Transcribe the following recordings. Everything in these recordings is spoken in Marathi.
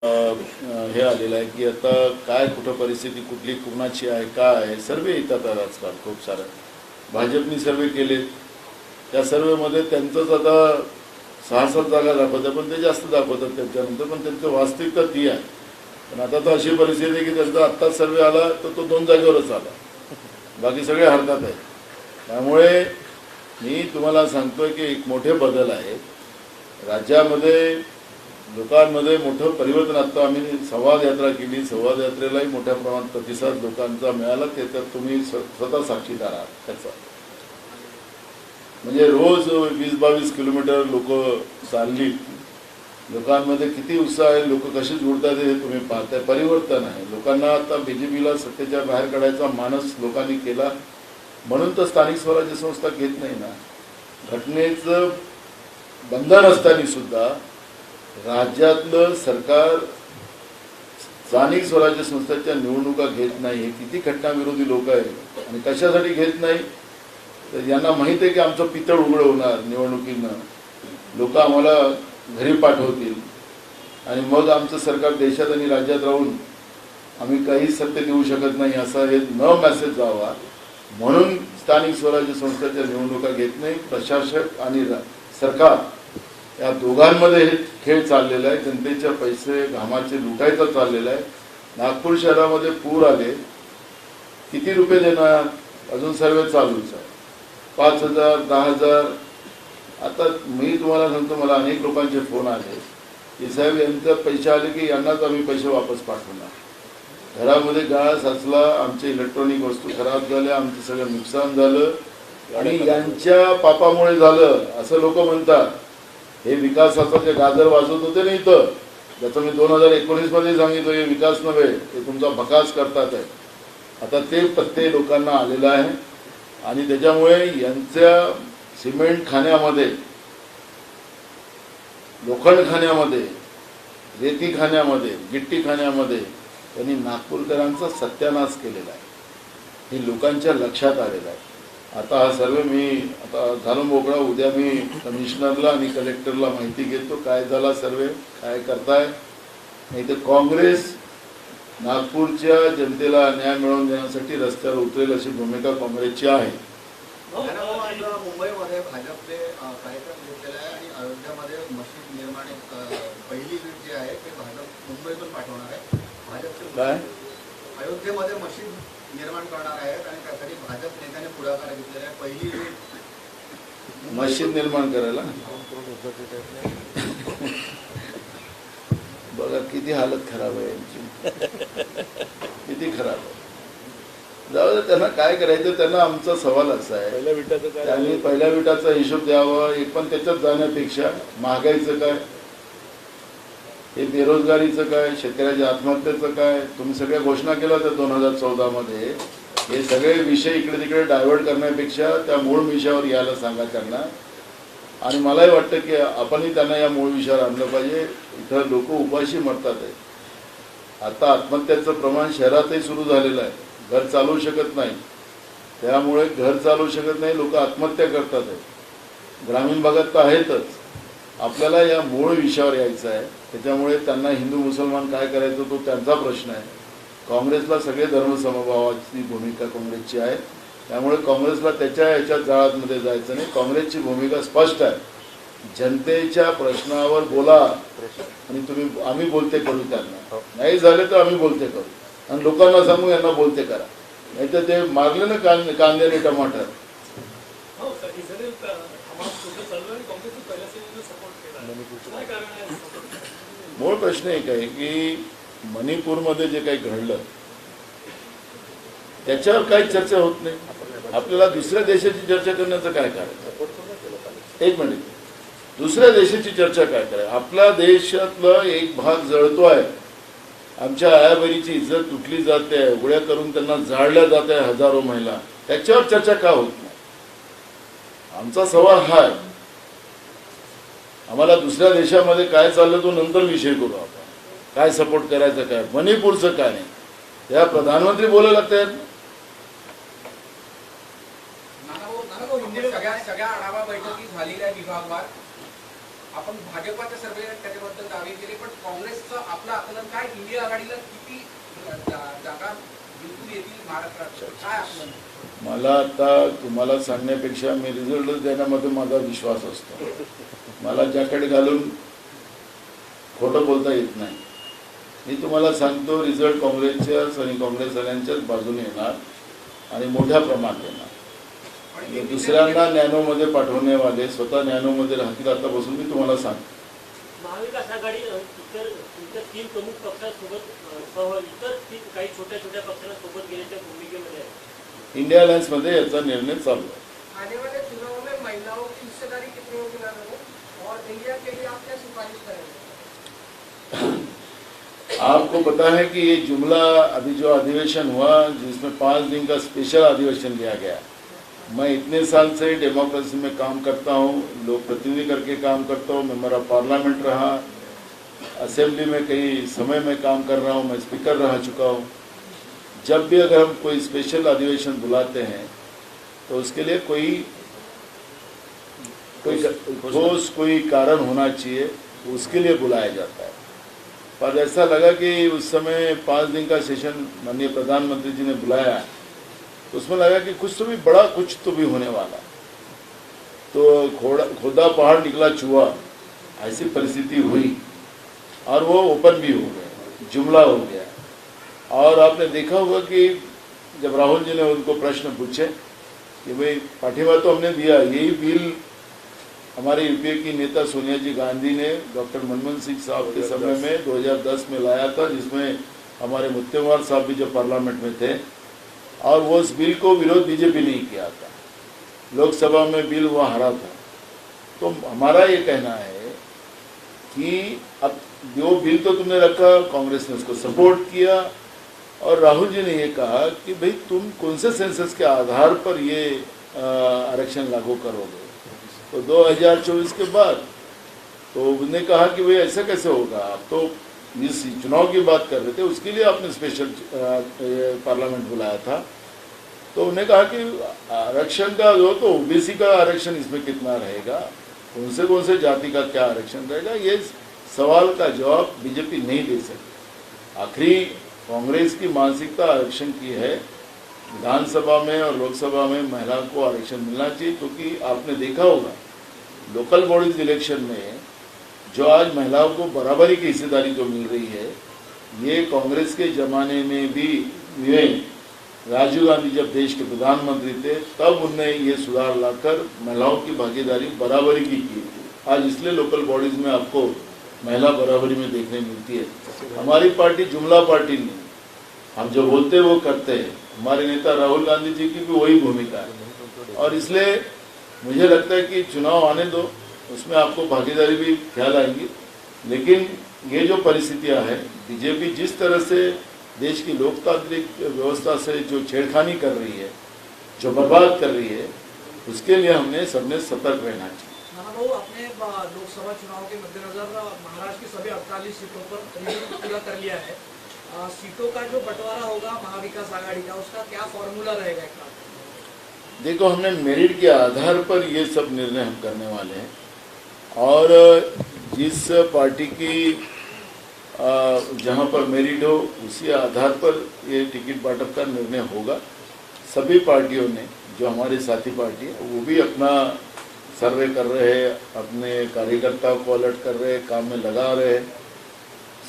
हे आलेलं आहे की आता काय कुठं परिस्थिती कुठली कुणाची आहे काय आहे. सर्वे येतात आजकाल खूप सारं. भाजपनी सर्वे केले, त्या सर्वेमध्ये त्यांचंच आता 6-7 जागा दाखवतात, पण ते जास्त दाखवतात त्यांच्यानंतर, पण त्यांचं वास्तविकता ती आहे. पण आता तर अशी परिस्थिती आहे की त्यांचा आत्ताच सर्वे आला तर तो 2 जागेवरच आला, बाकी सगळे हरतात आहे. त्यामुळे मी तुम्हाला सांगतोय की एक मोठे बदल आहे राज्यामध्ये. लोकांमध्ये मोठं परिवर्तन. आता आम्ही संवाद यात्रा केली, संवाद यात्रेलाही मोठ्या प्रमाणात प्रतिसाद लोकांचा मिळाला. त्याच्यात तुम्ही स्वतः साक्षीदार आहात त्याचा. म्हणजे रोज 20-22 किलोमीटर लोक चालली, लोकांमध्ये किती उत्साह आहे, लोक कसे जुळतात हे तुम्ही पाहताय. परिवर्तन आहे. लोकांना आता बीजेपीला सत्तेच्या बाहेर काढायचा मानस लोकांनी केला, म्हणून तर स्थानिक स्वराज्य संस्था घेत नाही ना. घटनेचं बंधन असताना सुद्धा राज्यातलं सरकार स्थानिक स्वराज्य संस्थांच्या निवडणुका घेत नाही. हे किती घटनाविरोधी लोक आहेत. आणि कशासाठी घेत नाही तर यांना माहीत आहे की आमचं पितळ उघड होणार निवडणुकीनं, लोक आम्हाला घरी पाठवतील आणि मग आमचं सरकार देशात आणि राज्यात राहून आम्ही काही सत्य देऊ शकत नाही, असा हे न मेसेज जावा म्हणून स्थानिक स्वराज्य संस्थांच्या निवडणुका घेत नाही. प्रशासक आणि सरकार या दोघांमध्ये हे खेळ चाललेला आहे. जनतेच्या पैसे घामाचे लुटायचा चाललेला आहे. नागपूर शहरामध्ये पूर आले, किती रुपये देणार अजून सर्वे चालूच आहे. 5,000 10,000. आता मी तुम्हाला सांगतो, मला अनेक लोकांचे फोन आले की साहेब यांचे पैसे आले की यांनाच आम्ही पैसे वापस पाठवणार. घरामध्ये गाळ साचला, आमचे इलेक्ट्रॉनिक वस्तू खराब झाल्या, आमचं सगळं नुकसान झालं आणि यांच्या पापामुळे झालं असं लोक म्हणतात. हे विकासाचं जे गाजर वाजवत होते ना इथं, ज्याचं मी 2019 मध्ये सांगितलं, हे विकास नव्हे, हे तुमचा भकास करतात आहे. आता ते प्रत्येक लोकांना आलेलं आहे आणि त्याच्यामुळे यांच्या सिमेंट खाण्यामध्ये, लोखंड खाण्यामध्ये, रेती खाण्यामध्ये, गिट्टी खाण्यामध्ये त्यांनी नागपूरकरांचा सत्यानाश केलेला आहे. हे लोकांच्या लक्षात आलेलं आहे. आता हा सर्व मी आता झालो मोकळा. उद्या मी कमिशनरला आणि कलेक्टरला माहिती घेतो काय झाला सर्वे, काय करताय. नाही तर काँग्रेस नागपूरच्या जनतेला न्याय मिळवून देण्यासाठी रस्त्यावर उतरेल अशी भूमिका काँग्रेसची आहे. मुंबईमध्ये भाजपचे कार्यक्रम घेतलेला आहे आणि अयोध्यामध्ये मशीद निर्माण पहिली लीड जी आहे ते भाजप मुंबईतून पाठवणार आहे. भाजपचे काय अयोध्येमध्ये मशीद निर्माण करणार आहेत आणि त्यासाठी भाजप नेत्याने पुढाकार घेतलेला आहे. पहिली लीड मशीद निर्माण करायला बघा किती हालत खराब आहे यांची, किती खराब आहे. जाऊ दे, त्यांना काय करायचं. त्यांना आमचा सवाल असा आहे, त्यांनी पहिल्या विटाचा हिशोब द्यावा. एक पण त्याच्यात जाण्यापेक्षा महागाईचं काय, हे बेरोजगारीचं काय, शेतकऱ्याच्या आत्महत्येचं काय, तुम्ही सगळ्या घोषणा केल्या होत्या 2014 मध्ये. हे सगळे विषय इकडे तिकडे डायव्हर्ट करण्यापेक्षा त्या मूळ विषयावर यायला सांगा त्यांना. आणि मलाही वाटतं की आपणही त्यांना या मूळ विषयावर आणलं पाहिजे. इथं लोक उपाशी मरतात आहे. आता आत्महत्याचं प्रमाण शहरातही सुरू झालेलं आहे. घर चालवू शकत नाही, त्यामुळे घर चालवू शकत नाही, लोक आत्महत्या करतात आहे. ग्रामीण भागात तर आहेतच. आपल्याला या मूळ विषयावर यायचं आहे. त्याच्यामुळे त्यांना हिंदू मुसलमान काय करायचं तो त्यांचा प्रश्न आहे. काँग्रेसला सगळे धर्मसमभावाची भूमिका काँग्रेसची आहे. त्यामुळे काँग्रेसला त्याच्या याच्यात जाळातमध्ये जायचं नाही. काँग्रेसची भूमिका स्पष्ट आहे. जनतेच्या प्रश्नावर बोला आणि तुम्ही आम्ही बोलते करू. त्यांना नाही झाले तर आम्ही बोलते करू आणि लोकांना सांगू यांना बोलते करा. नाही तर ते मागले ना कांदे आणि टमाटर. मूळ प्रश्न एक आहे की मणिपूरमध्ये जे काही घडलं त्याच्यावर काही चर्चा होत नाही. आपल्याला दुसऱ्या देशाची चर्चा करण्याचं काय कारण. एक मिनिट, दुसऱ्या देशाची चर्चा काय कराय. आपल्या देशातलं एक भाग जळतो आहे. आमच्या आया बहिणीची इज्जत तुटली जाते, उघड्या करून त्यांना जाळल्या जात आहे हजारो महिला. त्याच्यावर चर्चा का होत नाही. आमचा सवाल हा आहे, आम्हाला दुसऱ्या देशामध्ये काय चाललं तो नंतर विषय करू. आपण काय सपोर्ट करायचं, काय मणिपूरचं काय नाही, त्या प्रधानमंत्री बोलायला तयार. सगळ्या आढावा बैठकी झालेल्या विभागवार आपण भाजपाच्या सर्वे त्याच्याबद्दल दावे केले, पण काँग्रेसचं आपलं आकलन काय? इंडिया आघाडीला किती जागा बिलकुल येतील महाराष्ट्रात, काय आकलन? मला आता तुम्हाला सांगण्यापेक्षा मी रिझल्ट देण्यामध्ये माझा विश्वास असतो. मला जॅकेट घालून खोटं बोलता येत नाही. मी तुम्हाला सांगतो रिझल्ट काँग्रेसच्याच आणि काँग्रेसवाल्यांच्याच बाजूने येणार आणि मोठ्या प्रमाणात येणार. दुसऱ्यांना नॅनोमध्ये पाठवणेवाले स्वतः नॅनोमध्ये राहतील आता बसून मी तुम्हाला सांगतो. महाविकास आघाडी इतर तुमच्या 3 प्रमुख पक्षांसोबत सह इतर काही छोट्या छोट्या पक्षांसोबत गेल्याच्या भूमिकेमध्ये आहे. इंडिया अलायन्समध्ये याचा निर्णय चालू आहे. आने वाले चुनाव में महिलाओं की हिस्सेदारी कितनी होगी मैडम, और इंडिया के लिए आप क्या सिफारिश करेंगे? आपको पता है कि ये जुमला अभी जो अधिवेशन हुआ जिसमें 5 दिन का स्पेशल अधिवेशन लिया गया. मैं इतने साल से डेमोक्रेसी में काम करता हूँ, लोक प्रतिनिधि करके काम करता हूँ, मेंबर ऑफ पार्लियामेंट रहा, असेंबली में कई समय में काम कर रहा हूँ, मैं स्पीकर रह चुका हूँ. जब भी अगर हम कोई स्पेशल अधिवेशन बुलाते हैं तो उसके लिए कोई ठोस कोई कारण होना चाहिए, उसके लिए बुलाया जाता है. पर ऐसा लगा कि उस समय 5 दिन का सेशन माननीय प्रधानमंत्री जी ने बुलाया तो उसमें लगा कि कुछ तो भी बड़ा कुछ तो भी होने वाला. तो खोदा पहाड़ निकला चूहा, ऐसी परिस्थिति हुई और वो ओपन भी हो गया, जुमला हो गया. और आपने देखा होगा कि जब राहुल जी ने उनको प्रश्न पूछे कि भाई पाठिंबा तो हमने दिया, यही बिल हमारे यूपीए की नेता सोनिया जी गांधी ने डॉक्टर मनमोहन सिंह साहब के समय में 2010 में लाया था, जिसमें हमारे मुत्तेमवार साहब भी जो पार्लियामेंट में थे, और वो उस बिल को विरोध बीजेपी नहीं किया था. लोकसभा में बिल वो हारा था. तो हमारा ये कहना है कि अब जो बिल तो तुमने रखा, कांग्रेस ने उसको सपोर्ट किया और राहुल जी ने ये कहा कि भाई तुम कौन से सेंसस के आधार पर ये आरक्षण लागू करोगे. तो 2024 के बाद तो उन्होंने कहा कि भाई ऐसा कैसे होगा, आप तो इस चुनाव की बात कर रहे थे, उसके लिए आपने स्पेशल पार्लियामेंट बुलाया था. तो उन्होंने कहा कि आरक्षण का जो तो ओबीसी का आरक्षण इसमें कितना रहेगा, कौन से जाति का क्या आरक्षण रहेगा, ये सवाल का जवाब बीजेपी नहीं दे सकती. आखिरी कांग्रेस की मानसिकता आरक्षण की है. विधानसभा में और लोकसभा में महिला को आरक्षण मिलना चाहिए, क्योंकि आपने देखा होगा लोकल बॉडीज इलेक्शन में जो आज महिलाओं को बराबरी की हिस्सेदारी जो मिल रही है, ये कांग्रेस के ज़माने में भी हुए. राजीव गांधी जब देश के प्रधानमंत्री थे तब उनने ये सुधार लाकर महिलाओं की भागीदारी बराबरी की थी. आज इसलिए लोकल बॉडीज में आपको महिला बराबरी में देखने मिलती है. हमारी पार्टी जुमला पार्टी नहीं, हम जो बोलते हैं वो करते हैं. हमारे नेता राहुल गांधी जी की भी वही भूमिका है और इसलिए मुझे लगता है कि चुनाव आने दो, उसमें आपको भागीदारी भी ख्याल आएंगी. लेकिन ये जो परिस्थितियां हैं, बीजेपी जिस तरह से देश की लोकतांत्रिक व्यवस्था से जो छेड़खानी कर रही है, जो बर्बाद कर रही है, उसके लिए हमने सबने सतर्क रहना चाहिए. नाना बाबू, आपने लोकसभा चुनाव के मद्देनजर महाराष्ट्र की सभी 48 सीटों पर रिजल्ट पूरा कर लिया है. सीटों का जो बंटवारा होगा महाविकास आघाड़ी का, उसका क्या फॉर्मूला रहेगा? देखो, हमने मेरिट के आधार पर ये सब निर्णय हम करने वाले हैं और जिस पार्टी की जहां पर मेरिट हो उसी आधार पर ये टिकट बांटप का निर्णय होगा. सभी पार्टियों ने, जो हमारी साथी पार्टी है, वो भी अपना सर्वे कर रहे हैं, अपने कार्यकर्ताओं को अलर्ट कर रहे हैं, काम में लगा रहे हैं,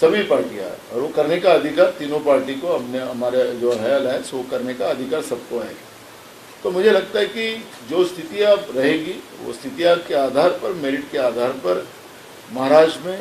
सभी पार्टियां. और वो करने का अधिकार तीनों पार्टी को, हमने हमारे जो है अलायंस, वो करने का अधिकार सबको है. तो मुझे लगता है कि जो स्थितियां रहेगी वो स्थितियां के आधार पर, मेरिट के आधार पर महाराष्ट्र में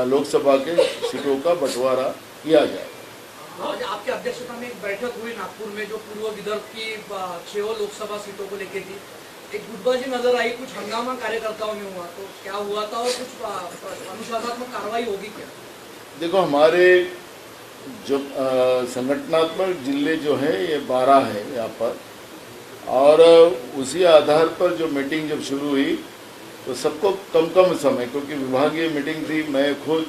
लोकसभा के सीटों का बंटवारा किया जाएगा. आज आपकी अध्यक्षता में एक बैठक हुई नागपुर में, जो पूर्व विदर्भ की 6 लोकसभा सीटों को लेकर थी. एक गुटबाजी नजर आई, कुछ हंगामा कार्यकर्ताओं में हुआ, तो क्या हुआ था और कुछ अनुशासनात्मक कार्रवाई होगी क्या? देखो, हमारे जो संगठनात्मक जिले जो है ये 12 है यहाँ पर, और उसी आधार पर जो मीटिंग जब शुरू हुई तो सबको कम समय, क्योंकि विभागीय मीटिंग थी, मैं खुद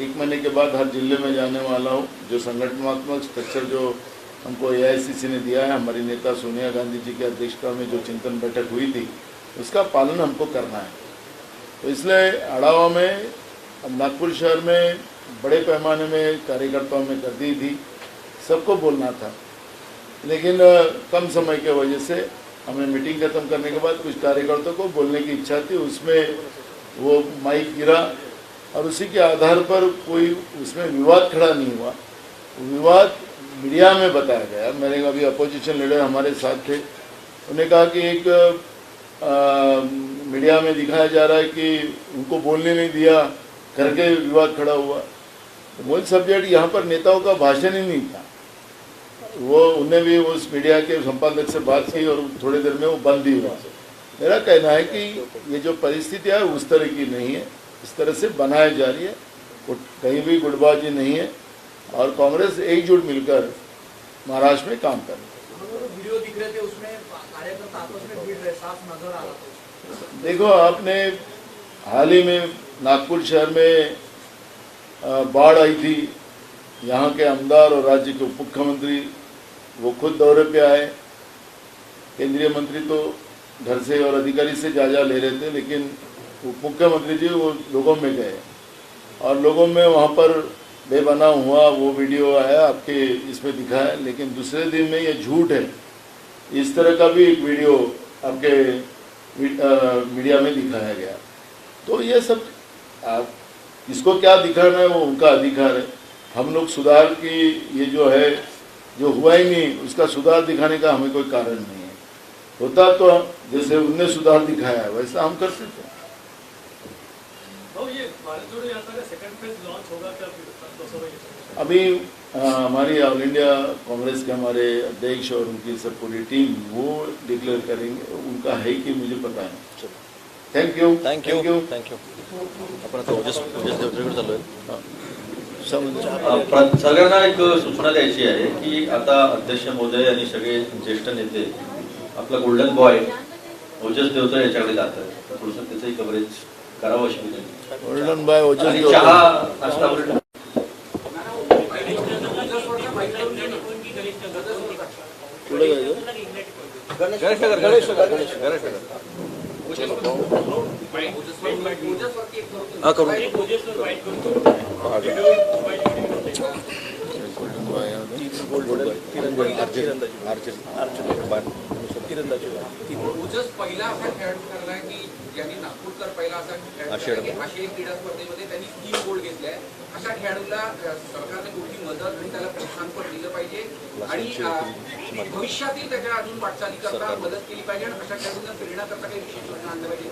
1 महीने के बाद हर जिले में जाने वाला हूँ. जो संगठनात्मक स्ट्रक्चर जो हमको एआईसीसी ने दिया है, हमारी नेता सोनिया गांधी जी की अध्यक्षता में जो चिंतन बैठक हुई थी, उसका पालन हमको करना है. तो इसलिए अड़ावा में अब नागपुर शहर में बड़े पैमाने में कार्यकर्ताओं में गर्दी थी, सबको बोलना था, लेकिन कम समय के वजह से हमें मीटिंग खत्म करने के बाद कुछ कार्यकर्ताओं को बोलने की इच्छा थी, उसमें वो माइक गिरा और उसी के आधार पर कोई उसमें विवाद खड़ा नहीं हुआ। विवाद मीडिया में बताया गया। मेरे अभी अपोजिशन लीडर हमारे साथ थे, उन्होंने कहा कि एक मीडिया में दिखाया जा रहा है कि उनको बोलने नहीं दिया करके विवाद खड़ा हुआ। तो मूल सब्जेक्ट यहाँ पर नेताओं का भाषण ही नहीं था। वो उन्हें भी उस मीडिया के संपादक से बात की और थोड़ी देर में वो बंद ही हुआ। मेरा कहना है कि ये जो परिस्थिति है उस तरह की नहीं है, इस तरह से बनाई जा रही है, वो कहीं भी गुटबाजी नहीं है और कांग्रेस एकजुट मिलकर महाराष्ट्र में काम कर रही है। वीडियो दिख रहे थे उसमें कार्यकर्ता आपस में भिड़ रहे, साफ नजर आ रहा था। देखो, आपने हाल ही में नागपुर शहर में बाढ़ आई थी, यहाँ के आमदार और राज्य के उप मुख्यमंत्री वो खुद दौरे पे आए। केंद्रीय मंत्री तो घर से और अधिकारी से जायजा ले रहे थे, लेकिन उप मुख्यमंत्री जी वो लोगों में गए और लोगों में वहाँ पर बेबना हुआ। वो वीडियो आया, आपके इसमें दिखाया, लेकिन दूसरे दिन में ये झूठ है। इस तरह का भी एक वीडियो आपके मीडिया में दिखाया गया। तो ये सब इसको क्या दिखाना है वो उनका अधिकार है। हम लोग सुधार की ये जो है, जो हुआ ही नहीं, उसका सुधार दिखाने का हमें कोई कारण नहीं है। होता तो जैसे उनने सुधार दिखाया वैसा हम करते थे। ये भारत जोड़ो यात्रा का सेकंड फेज लॉन्च होगा क्या? अभी हमारी ऑल इंडिया कांग्रेस के हमारे अध्यक्ष और उनकी सब पूरी टीम वो डिक्लेअर करेंगे, उनका है कि मुझे पता नहीं। Thank you thank you thank you. आपण आता ओजस देवतरेकडे चाललोय. सगळ्यांना एक सूचना द्यायची आहे की आता अध्यक्ष महोदय आणि सगळे ज्येष्ठ नेते आपला गोल्डन बॉय ओजस देवतरे याच्याकडे जातात, थोडंसं त्याचंही कव्हरेज करावं अशी विनंती. गोल्डन बाय ओजस आणि देवतरे. चहा नाश्ता वगैरे पुढे जायचं. गणेश नगर. हा करून ओजस पहिला असा खेळाडू ठरलाय की ज्यांनी नागपूरकर पहिला असा खेळाडू की आशियाई क्रीडा स्पर्धेमध्ये त्यांनी 3 गोल्ड घेतले. अशा खेळाडूला सरकारने कुठली मदत आणि त्याला प्रोत्साहन पण दिलं पाहिजे आणि भविष्यातील त्याच्या अजून वाटचाली करता मदत केली पाहिजे आणि अशा खेळाडूंना प्रेरणा करता काही विशेष योजना आणल्या पाहिजे.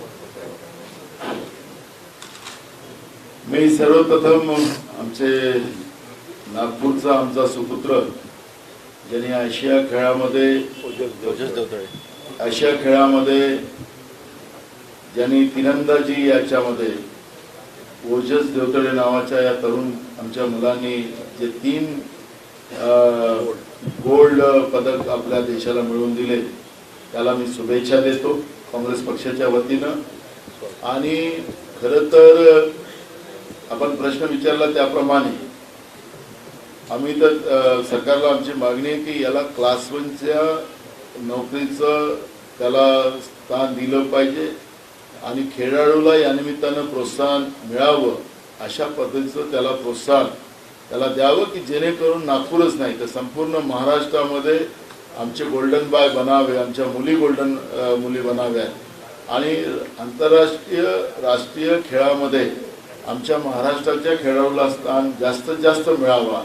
मी सर्वप्रथम आमचे नागपूरचा आमचा सुपुत्र ज्यांनी आशिया खेळामध्ये ओजस देवतळे. आशिया खेळामध्ये ज्यांनी तिरंदाजी याच्यामध्ये ओजस देवतळे नावाच्या या तरुण आमच्या मुलांनी जे 3 गोल्ड पदक आपल्या देशाला मिळवून दिले, त्याला मी शुभेच्छा देतो काँग्रेस पक्षाच्या वतीनं. आणि खरं तर आपण प्रश्न विचारला त्याप्रमाणे आम्ही तर सरकारला आमची मागणी आहे की याला क्लास 1च्या नोकरीचं त्याला स्थान दिलं पाहिजे आणि खेळाडूला या निमित्तानं प्रोत्साहन मिळावं, अशा पद्धतीचं त्याला प्रोत्साहन त्याला द्यावं की जेणेकरून नागपूरच नाही तर संपूर्ण महाराष्ट्रामध्ये आमचे गोल्डन बॉय बनावे, आमच्या मुली गोल्डन मुली बनाव्यात आणि आंतरराष्ट्रीय राष्ट्रीय खेळामध्ये आमच्या महाराष्ट्राच्या खेळाडूला स्थान जास्तीत जास्त मिळावा,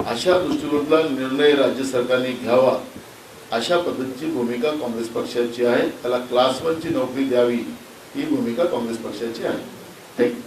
अशा दृष्टिकोनातला निर्णय राज्य सरकारने घ्यावा, अशा पद्धतीची भूमिका काँग्रेस पक्षाची आहे. त्याला क्लास 1ची नोकरी द्यावी ही भूमिका काँग्रेस पक्षाची आहे. थँक्यू.